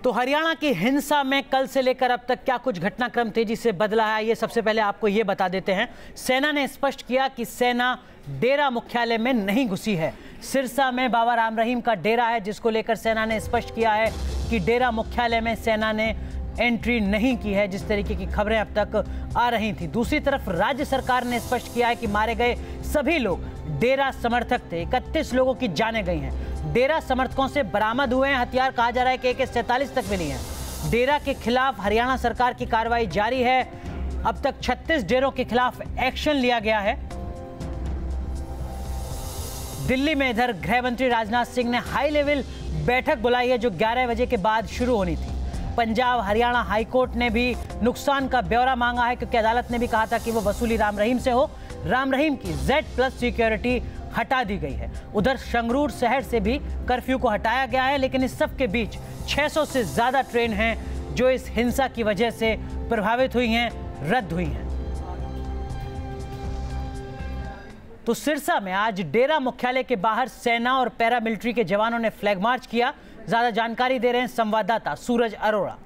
तो हरियाणा की हिंसा में कल से लेकर अब तक क्या कुछ घटनाक्रम तेजी से बदला है, ये सबसे पहले आपको ये बता देते हैं। सेना ने स्पष्ट किया कि सेना डेरा मुख्यालय में नहीं घुसी है। सिरसा में बाबा राम रहीम का डेरा है, जिसको लेकर सेना ने स्पष्ट किया है कि डेरा मुख्यालय में सेना ने एंट्री नहीं की है, जिस तरीके की खबरें अब तक आ रही थी। दूसरी तरफ राज्य सरकार ने स्पष्ट किया है कि मारे गए सभी लोग डेरा समर्थक थे। 31 लोगों की जानें गई हैं। डेरा समर्थकों से बरामद हुए हैं हथियार, कहा जा रहा है कि AK-47 तक मिली हैं। डेरा के खिलाफ हरियाणा सरकार की कार्रवाई जारी है। अब तक 36 डेरों के खिलाफ एक्शन लिया गया है। दिल्ली में इधर गृह मंत्री राजनाथ सिंह ने हाई लेवल बैठक बुलाई है, जो 11 बजे के बाद शुरू होनी थी। पंजाब हरियाणा हाईकोर्ट ने भी नुकसान का ब्यौरा मांगा है, क्योंकि अदालत ने भी कहा था कि वो वसूली राम रहीम से हो। राम रहीम की Z+ सिक्योरिटी हटा दी गई है। उधर संगरूर शहर से भी कर्फ्यू को हटाया गया है, लेकिन इस सब के बीच 600 से ज्यादा ट्रेन हैं जो इस हिंसा की वजह से प्रभावित हुई हैं, रद्द हुई हैं। तो सिरसा में आज डेरा मुख्यालय के बाहर सेना और पैरामिलिट्री के जवानों ने फ्लैग मार्च किया। ज्यादा जानकारी दे रहे हैं संवाददाता सूरज अरोड़ा।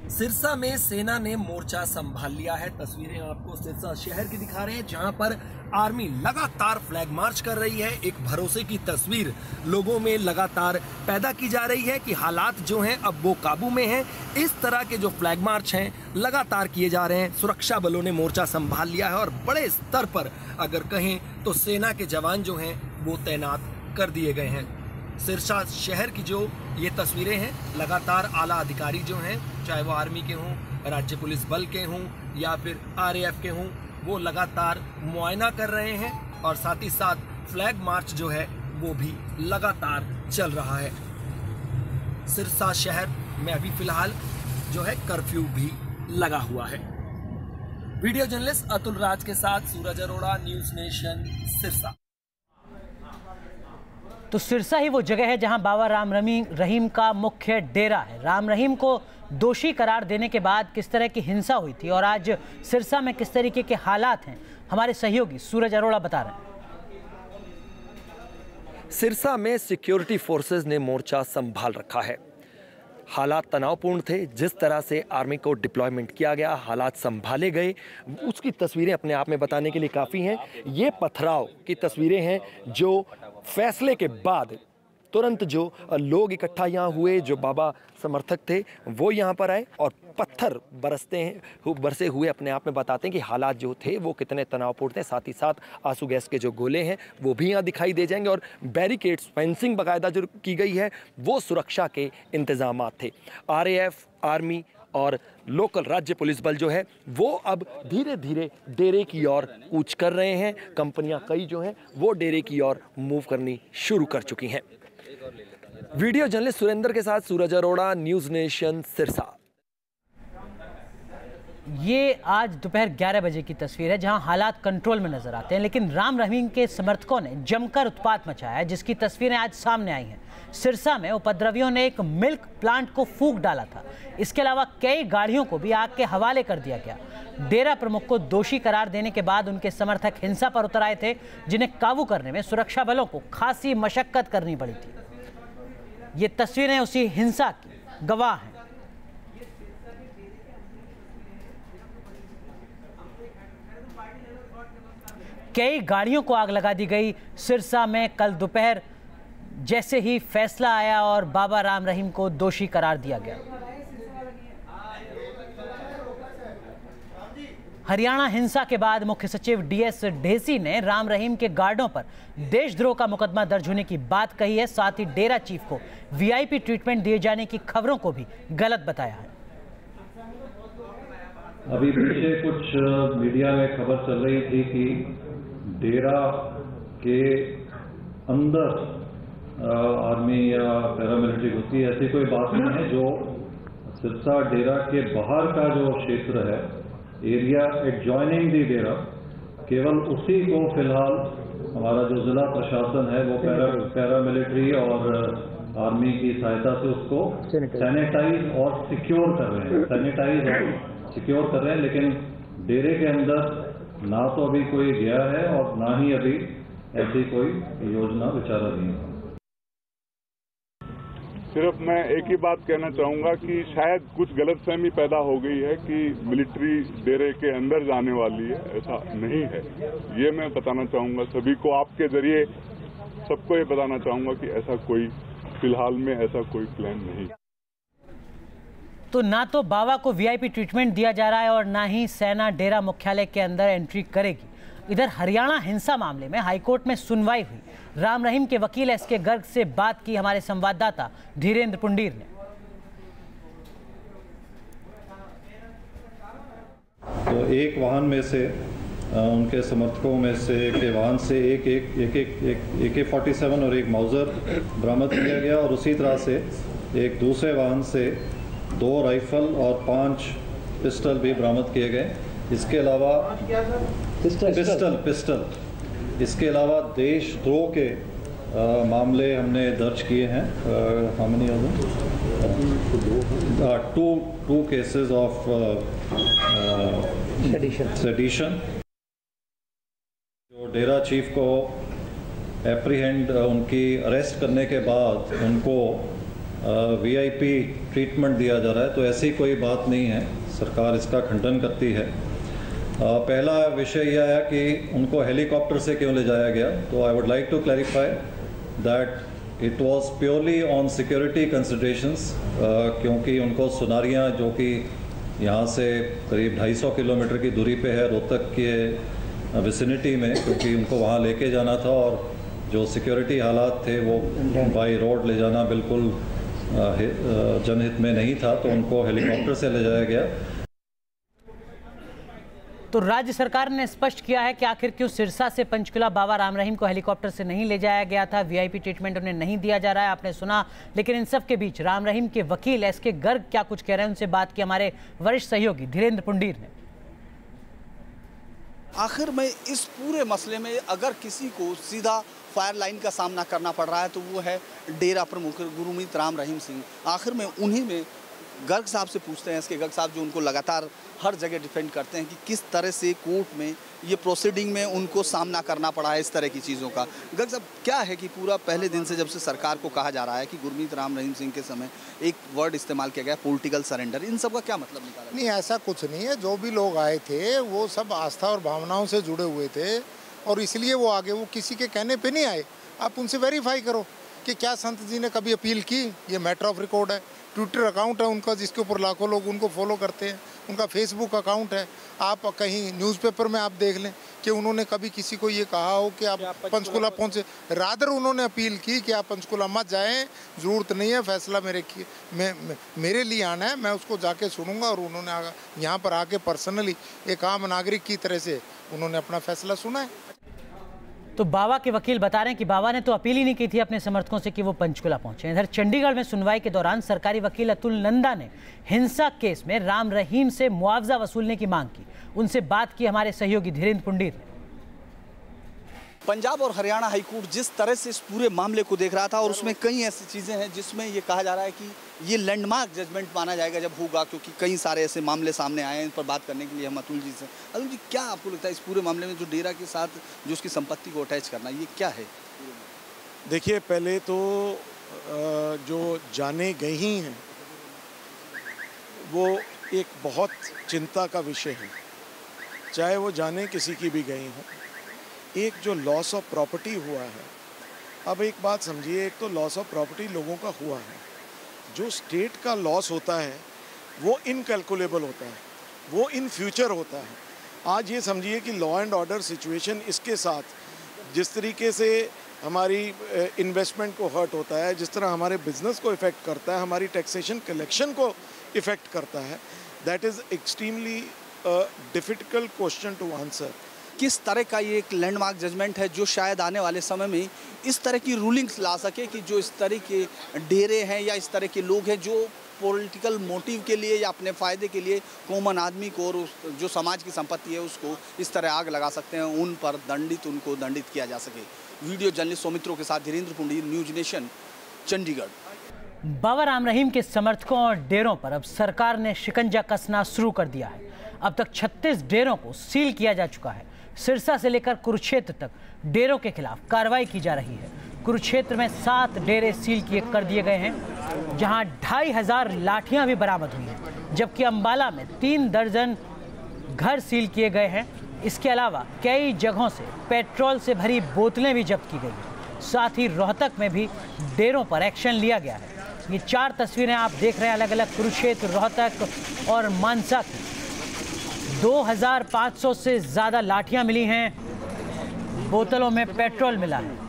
सिरसा में सेना ने मोर्चा संभाल लिया है। तस्वीरें आपको सिरसा शहर की दिखा रहे हैं, जहां पर आर्मी लगातार फ्लैग मार्च कर रही है। एक भरोसे की तस्वीर लोगों में लगातार पैदा की जा रही है कि हालात जो हैं अब वो काबू में हैं। इस तरह के जो फ्लैग मार्च हैं लगातार किए जा रहे हैं। सुरक्षा बलों ने मोर्चा संभाल लिया है और बड़े स्तर पर अगर कहें तो सेना के जवान जो हैं वो तैनात कर दिए गए हैं। सिरसा शहर की जो ये तस्वीरें हैं, लगातार आला अधिकारी जो हैं, चाहे वो आर्मी के हों, राज्य पुलिस बल के हों या फिर RAF के हों, वो लगातार मुआयना कर रहे हैं और साथ ही साथ फ्लैग मार्च जो है वो भी लगातार चल रहा है। सिरसा शहर में अभी फिलहाल जो है कर्फ्यू भी लगा हुआ है। वीडियो जर्नलिस्ट अतुल राज के साथ सूरज अरोड़ा, न्यूज नेशन, सिरसा। तो सिरसा ही वो जगह है जहां बाबा राम रहीम का मुख्य डेरा है। राम रहीम को दोषी करार देने के बाद किस तरह की हिंसा हुई थी और आज सिरसा में किस तरीके के हालात हैं, हमारे सहयोगी सूरज अरोड़ा बता रहे हैं। सिरसा में सिक्योरिटी फोर्सेस ने मोर्चा संभाल रखा है। हालात तनावपूर्ण थे। जिस तरह से आर्मी को डिप्लॉयमेंट किया गया, हालात संभाले गए, उसकी तस्वीरें अपने आप में बताने के लिए काफ़ी हैं। ये पथराव की तस्वीरें हैं जो फैसले के बाद तुरंत जो लोग इकट्ठा यहाँ हुए, जो बाबा समर्थक थे वो यहाँ पर आए और पत्थर बरसे हुए अपने आप में बताते हैं कि हालात जो थे वो कितने तनावपूर्ण थे। साथ ही साथ आंसू गैस के जो गोले हैं वो भी यहाँ दिखाई दे जाएंगे और बैरिकेड्स, फेंसिंग बाकायदा जो की गई है वो सुरक्षा के इंतजाम थे। RAF, आर्मी और लोकल राज्य पुलिस बल जो है वो अब धीरे धीरे डेरे की ओर कूच कर रहे हैं। कंपनियां कई जो हैं वो डेरे की ओर मूव करनी शुरू कर चुकी हैं। वीडियो जर्नलिस्ट सुरेंद्र के साथ सूरज अरोड़ा, न्यूज नेशन, सिरसा। ये आज दोपहर 11 बजे की तस्वीर है, जहां हालात कंट्रोल में नजर आते हैं, लेकिन राम रहीम के समर्थकों ने जमकर उत्पात मचाया है, जिसकी तस्वीरें आज सामने आई हैं। सिरसा में उपद्रवियों ने एक मिल्क प्लांट को फूंक डाला था। इसके अलावा कई गाड़ियों को भी आग के हवाले कर दिया गया। डेरा प्रमुख को दोषी करार देने के बाद उनके समर्थक हिंसा पर उतर आए थे, जिन्हें काबू करने में सुरक्षा बलों को खासी मशक्कत करनी पड़ी थी। ये तस्वीरें उसी हिंसा की गवाह हैं। कई गाड़ियों को आग लगा दी गई। सिरसा में कल दोपहर जैसे ही फैसला आया और बाबा राम रहीम को दोषी करार दिया गया। हरियाणा हिंसा के बाद मुख्य सचिव DS ढेसी ने राम रहीम के गार्डों पर देशद्रोह का मुकदमा दर्ज होने की बात कही है। साथ ही डेरा चीफ को VIP ट्रीटमेंट दिए जाने की खबरों को भी गलत बताया है। अभी पीछे कुछ मीडिया में खबर चल रही थी कि डेरा के अंदर आर्मी या पैरामिलिट्री घुसी, ऐसी कोई बात नहीं है। जो सिरसा डेरा के बाहर का जो क्षेत्र है, एरिया एडजॉइनिंग दी डेरा, केवल उसी को फिलहाल हमारा जो जिला प्रशासन है वो पैरामिलिट्री और आर्मी की सहायता से उसको सैनिटाइज और सिक्योर कर रहे हैं। सैनिटाइज और सिक्योर कर रहे हैं, लेकिन डेरे के अंदर ना तो अभी कोई गया है और ना ही अभी ऐसी कोई योजना विचाराधीन है। सिर्फ मैं एक ही बात कहना चाहूंगा कि शायद कुछ गलतफहमी पैदा हो गई है कि मिलिट्री डेरे के अंदर जाने वाली है, ऐसा नहीं है। ये मैं बताना चाहूंगा सभी को, आपके जरिए सबको ये बताना चाहूंगा कि ऐसा कोई फिलहाल में ऐसा कोई प्लान नहीं। तो ना तो बावा को वीआईपी ट्रीटमेंट दिया जा रहा है और ना ही सेना डेरा मुख्यालय के अंदर एंट्री करेगी। इधर हरियाणा हिंसा मामले में हाईकोर्ट में सुनवाई हुई। राम रहीम के वकील एसके गर्ग से बात की हमारे संवाददाता धीरेन्द्र पुंडीर ने। तो एक वाहन में से उनके समर्थकों में से के वाहन से एक AK-47 और एक माउजर बरामद किया गया और उसी तरह से एक दूसरे वाहन से 2 राइफल और 5 पिस्टल भी बरामद किए गए। इसके अलावा पिस्टल इसके अलावा देशद्रोह के मामले हमने दर्ज किए हैं। How many of them? Two cases of sedition. जो डेरा चीफ को एप्रीहेंड उनकी अरेस्ट करने के बाद उनको वीआईपी ट्रीटमेंट दिया जा रहा है, तो ऐसी कोई बात नहीं है। सरकार इसका खंडन करती है। पहला विषय यह है कि उनको हेलीकॉप्टर से क्यों ले जाया गया। तो I would like to clarify that it was purely on security considerations, क्योंकि उनको सुनारियाँ जो कि यहाँ से करीब 250 किलोमीटर की दूरी पे है रोहतक के विसिनिटी में, क्योंकि उनको वहाँ लेके जाना था और जो सिक्योरिटी हालात थे वो बाई रोड ले जाना बिल्कुल जनहित में नहीं था, तो उनको हेलीकॉप्टर से ले जाया गया। तो राज्य सरकार ने स्पष्ट किया है कि आखिर क्यों सिरसा से पंचकुला बाबा राम रहीम को हेलीकॉप्टर से नहीं ले जाया गया था। वीआईपी ट्रीटमेंट उन्हें नहीं दिया जा रहा है, आपने सुना। लेकिन इन सब के बीच राम रहीम के वकील एसके गर्ग क्या कुछ कह रहे हैं, उनसे बात की हमारे वरिष्ठ सहयोगी धीरेन्द्र पुंडीर ने। आखिर में इस पूरे मसले में अगर किसी को सीधा फायर लाइन का सामना करना पड़ रहा है तो वो है डेरा प्रमुख गुरमीत राम रहीम सिंह। आखिर में उन्हीं में गर्ग साहब से पूछते हैं, इसके गर्ग साहब जो उनको लगातार हर जगह डिफेंड करते हैं कि किस तरह से कोर्ट में ये प्रोसीडिंग में उनको सामना करना पड़ा है इस तरह की चीज़ों का। गर्ग साहब, क्या है कि पूरा पहले दिन से जब से सरकार को कहा जा रहा है कि गुरमीत राम रहीम सिंह के समय एक वर्ड इस्तेमाल किया गया पॉलिटिकल सरेंडर, इन सब का क्या मतलब निकाला? नहीं, ऐसा कुछ नहीं है। जो भी लोग आए थे वो सब आस्था और भावनाओं से जुड़े हुए थे और इसलिए वो आगे, वो किसी के कहने पे नहीं आए। आप उनसे वेरीफाई करो कि क्या संत जी ने कभी अपील की। ये मैटर ऑफ रिकॉर्ड है। ट्विटर अकाउंट है उनका जिसके ऊपर लाखों लोग उनको फॉलो करते हैं। उनका फेसबुक अकाउंट है। आप कहीं न्यूज़पेपर में आप देख लें कि उन्होंने कभी किसी को ये कहा हो कि आप पंचकुला पहुँचे। रादर उन्होंने अपील की कि आप पंचकुला मत जाएं, ज़रूरत नहीं है, फैसला मेरे लिए आना है, मैं उसको जाके सुनूंगा। और उन्होंने यहाँ पर आके पर्सनली एक आम नागरिक की तरह से उन्होंने अपना फैसला सुना है। तो बावा के वकील बता रहे हैं कि बावा ने तो अपील ही नहीं की थी अपने समर्थकों से कि वो पंचकुला पहुंचे। इधर चंडीगढ़ में सुनवाई के दौरान सरकारी वकील अतुल नंदा ने हिंसा केस में राम रहीम से मुआवजा वसूलने की मांग की। उनसे बात की हमारे सहयोगी धीरेन्द्र पुंडीर ने। पंजाब और हरियाणा हाईकोर्ट जिस तरह से इस पूरे मामले को देख रहा था और उसमें कई ऐसी चीज़ें हैं जिसमें ये कहा जा रहा है कि ये लैंडमार्क जजमेंट माना जाएगा जब होगा, क्योंकि कई सारे ऐसे मामले सामने आए हैं। इन पर बात करने के लिए हम अतुल जी से। अतुल जी, क्या आपको लगता है इस पूरे मामले में जो डेरा के साथ जो उसकी संपत्ति को अटैच करना, ये क्या है? देखिए, पहले तो जो जाने गई हैं वो एक बहुत चिंता का विषय है, चाहे वो जाने किसी की भी गई हों। एक जो लॉस ऑफ प्रॉपर्टी हुआ है, अब एक बात समझिए, एक तो लॉस ऑफ प्रॉपर्टी लोगों का हुआ है, जो स्टेट का लॉस होता है वो इनकैलकुलेबल होता है, वो इन फ्यूचर होता है। आज ये समझिए कि लॉ एंड ऑर्डर सिचुएशन इसके साथ जिस तरीके से हमारी इन्वेस्टमेंट को हर्ट होता है, जिस तरह हमारे बिजनेस को इफ़ेक्ट करता है, हमारी टैक्सेशन कलेक्शन को इफ़ेक्ट करता है, that is extremely difficult question to answer. किस तरह का ये एक लैंडमार्क जजमेंट है जो शायद आने वाले समय में इस तरह की रूलिंग्स ला सके कि जो इस तरह के डेरे हैं या इस तरह के लोग हैं जो पॉलिटिकल मोटिव के लिए या अपने फ़ायदे के लिए कॉमन आदमी को और जो समाज की संपत्ति है उसको इस तरह आग लगा सकते हैं, उन पर उनको दंडित किया जा सके। वीडियो जर्नलिस्ट सौमित्रों के साथ धीरेन्द्र पुंडीर, न्यूज़ नेशन, चंडीगढ़। बाबा राम रहीम के समर्थकों और डेरों पर अब सरकार ने शिकंजा कसना शुरू कर दिया है। अब तक 36 डेरों को सील किया जा चुका है। सिरसा से लेकर कुरुक्षेत्र तक डेरों के खिलाफ कार्रवाई की जा रही है। कुरुक्षेत्र में 7 डेरे सील कर दिए गए हैं, जहां 2500 लाठियां भी बरामद हुई हैं, जबकि अंबाला में 3 दर्जन घर सील किए गए हैं। इसके अलावा कई जगहों से पेट्रोल से भरी बोतलें भी जब्त की गई हैं। साथ ही रोहतक में भी डेरों पर एक्शन लिया गया है। ये 4 तस्वीरें आप देख रहे हैं अलग अलग कुरुक्षेत्र, रोहतक और मानसा की। 2500 से ज़्यादा लाठियां मिली हैं, बोतलों में पेट्रोल मिला है।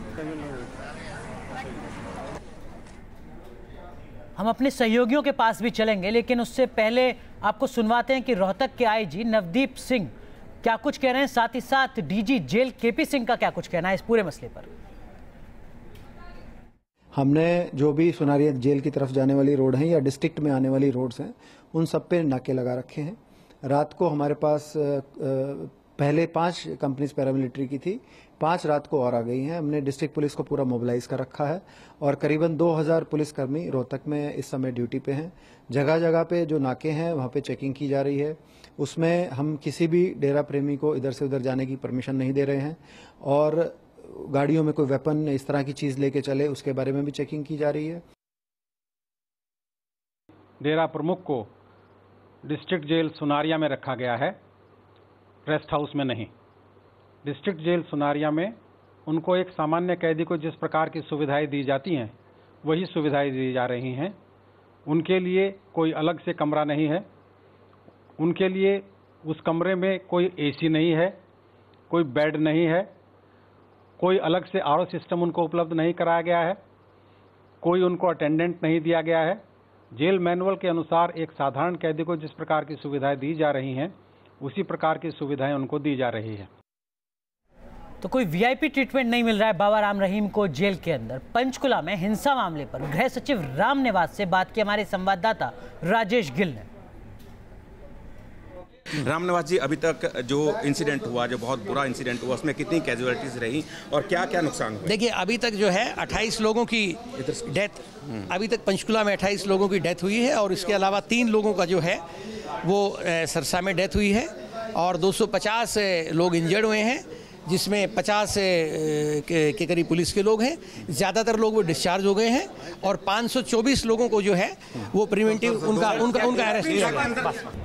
हम अपने सहयोगियों के पास भी चलेंगे, लेकिन उससे पहले आपको सुनवाते हैं कि रोहतक के आईजी नवदीप सिंह क्या कुछ कह रहे हैं, साथ ही साथ डीजी जेल केपी सिंह का क्या कुछ कहना है इस पूरे मसले पर। हमने जो भी सुनारिया जेल की तरफ जाने वाली रोड हैं या डिस्ट्रिक्ट में आने वाली रोड्स हैं, उन सब पे नाके लगा रखे हैं। रात को हमारे पास पहले 5 कंपनीज पैरामिलिट्री की थी, 5 रात को और आ गई हैं। हमने डिस्ट्रिक्ट पुलिस को पूरा मोबिलाइज कर रखा है और करीबन 2000 पुलिसकर्मी रोहतक में इस समय ड्यूटी पे हैं। जगह जगह पे जो नाके हैं वहाँ पे चेकिंग की जा रही है। उसमें हम किसी भी डेरा प्रेमी को इधर से उधर जाने की परमिशन नहीं दे रहे हैं और गाड़ियों में कोई वेपन इस तरह की चीज लेके चले उसके बारे में भी चेकिंग की जा रही है। डेरा प्रमुख को डिस्ट्रिक्ट जेल सुनारिया में रखा गया है, रेस्ट हाउस में नहीं। डिस्ट्रिक्ट जेल सुनारिया में उनको एक सामान्य कैदी को जिस प्रकार की सुविधाएं दी जाती हैं वही सुविधाएं दी जा रही हैं। उनके लिए कोई अलग से कमरा नहीं है, उनके लिए उस कमरे में कोई एसी नहीं है, कोई बेड नहीं है, कोई अलग से आरओ सिस्टम उनको उपलब्ध नहीं कराया गया है, कोई उनको अटेंडेंट नहीं दिया गया है। जेल मैनुअल के अनुसार एक साधारण कैदी को जिस प्रकार की सुविधाएं दी जा रही हैं उसी प्रकार की सुविधाएं उनको दी जा रही है। तो कोई वीआईपी ट्रीटमेंट नहीं मिल रहा है बाबा राम रहीम को जेल के अंदर। पंचकुला में हिंसा मामले पर गृह सचिव राम निवास से बात की हमारे संवाददाता राजेश गिल ने। रामनिवास जी, अभी तक जो इंसिडेंट हुआ, जो बहुत बुरा इंसिडेंट हुआ, उसमें कितनी कैजुअलिटीज रही और क्या क्या नुकसान हुए? देखिए, अभी तक जो है 28 लोगों की डेथ, अभी तक पंचकुला में 28 लोगों की डेथ हुई है और इसके अलावा 3 लोगों का जो है वो सरसा में डेथ हुई है और 250 लोग इंजर्ड हुए हैं, जिसमें 50 के करीब पुलिस के लोग हैं। ज़्यादातर लोग वो डिस्चार्ज हो गए हैं और 524 लोगों को जो है वो प्रिवेंटिव उनका अरेस्ट किया गया।